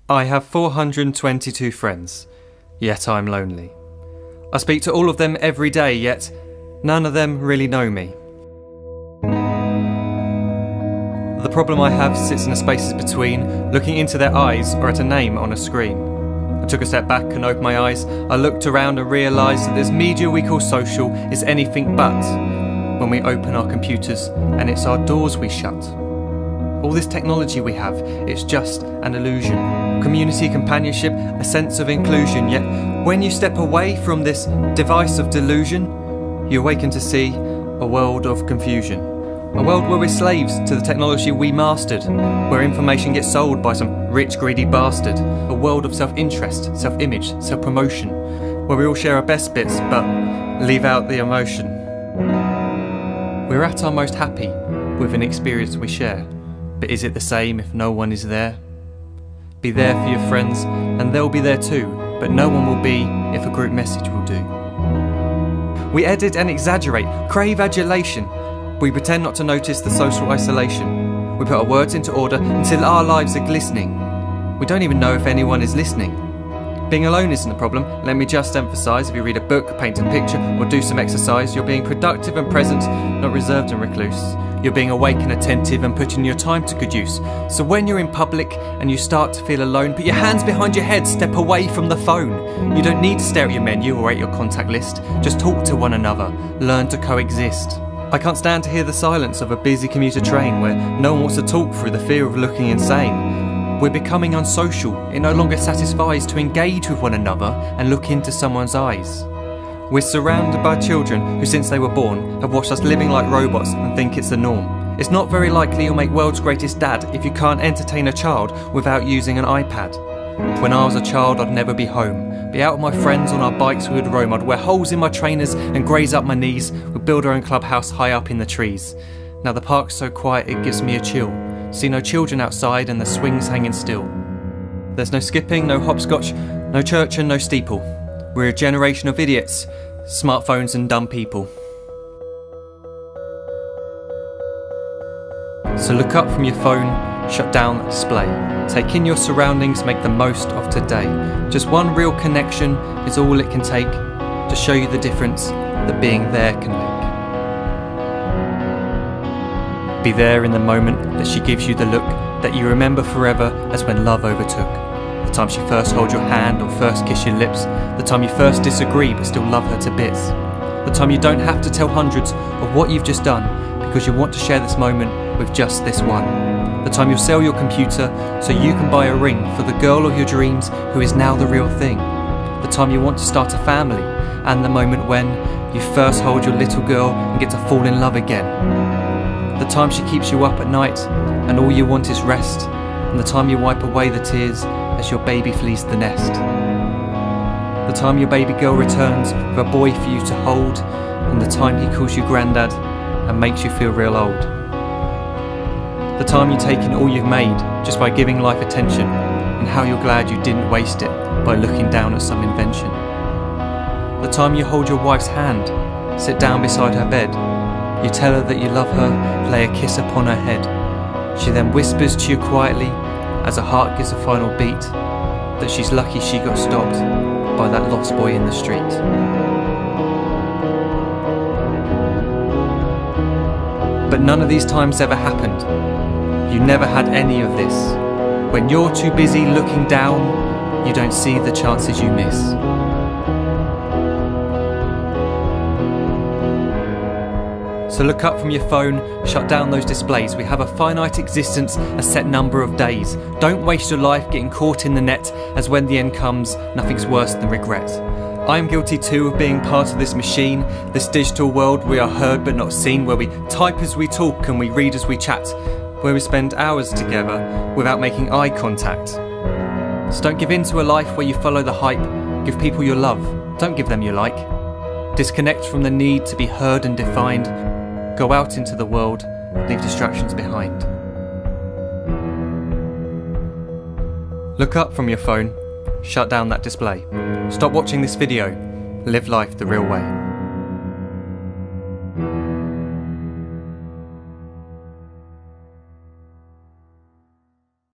I have 422 friends, yet I'm lonely. I speak to all of them every day, yet none of them really know me. The problem I have sits in the spaces between looking into their eyes or at a name on a screen. I took a step back and opened my eyes. I looked around and realised that this media we call social is anything but when we open our computers and it's our doors we shut. All this technology we have, it's just an illusion. Community, companionship, a sense of inclusion. Yet when you step away from this device of delusion, you awaken to see a world of confusion. A world where we're slaves to the technology we mastered, where information gets sold by some rich, greedy bastard. A world of self-interest, self-image, self-promotion, where we all share our best bits but leave out the emotion. We're at our most happy with an experience we share. But is it the same if no one is there? Be there for your friends and they'll be there too, but no one will be if a group message will do. We edit and exaggerate, crave adulation. We pretend not to notice the social isolation. We put our words into order until our lives are glistening. We don't even know if anyone is listening. Being alone isn't a problem, let me just emphasise. If you read a book, paint a picture or do some exercise, you're being productive and present, not reserved and recluse. You're being awake and attentive and putting your time to good use. So when you're in public and you start to feel alone, put your hands behind your head, step away from the phone. You don't need to stare at your menu or at your contact list. Just talk to one another, learn to coexist. I can't stand to hear the silence of a busy commuter train where no one wants to talk through the fear of looking insane. We're becoming unsocial. It no longer satisfies to engage with one another and look into someone's eyes. We're surrounded by children who since they were born have watched us living like robots and think it's the norm. It's not very likely you'll make world's greatest dad if you can't entertain a child without using an iPad. When I was a child I'd never be home. Be out with my friends on our bikes we would roam. I'd wear holes in my trainers and graze up my knees. We'd build our own clubhouse high up in the trees. Now the park's so quiet it gives me a chill. See no children outside and the swings hanging still. There's no skipping, no hopscotch, no church and no steeple. We're a generation of idiots, smartphones and dumb people. So look up from your phone, shut down the display. Take in your surroundings, make the most of today. Just one real connection is all it can take to show you the difference that being there can make. Be there in the moment that she gives you the look that you remember forever as when love overtook. The time she first holds your hand or first kiss your lips. The time you first disagree but still love her to bits. The time you don't have to tell hundreds of what you've just done because you want to share this moment with just this one. The time you'll sell your computer so you can buy a ring for the girl of your dreams who is now the real thing. The time you want to start a family and the moment when you first hold your little girl and get to fall in love again. The time she keeps you up at night and all you want is rest. And the time you wipe away the tears as your baby flees the nest. The time your baby girl returns with a boy for you to hold, and the time he calls you granddad and makes you feel real old. The time you take in all you've made just by giving life attention, and how you're glad you didn't waste it by looking down at some invention. The time you hold your wife's hand, sit down beside her bed, you tell her that you love her, lay a kiss upon her head. She then whispers to you quietly as her heart gives a final beat that she's lucky she got stopped by that lost boy in the street. But none of these times ever happened. You never had any of this. When you're too busy looking down, you don't see the chances you miss. So look up from your phone, shut down those displays. We have a finite existence, a set number of days. Don't waste your life getting caught in the net, as when the end comes, nothing's worse than regret. I am guilty too of being part of this machine, this digital world we are heard but not seen, where we type as we talk and we read as we chat, where we spend hours together without making eye contact. So don't give in to a life where you follow the hype. Give people your love, don't give them your like. Disconnect from the need to be heard and defined. Go out into the world, leave distractions behind. Look up from your phone, shut down that display. Stop watching this video, live life the real way.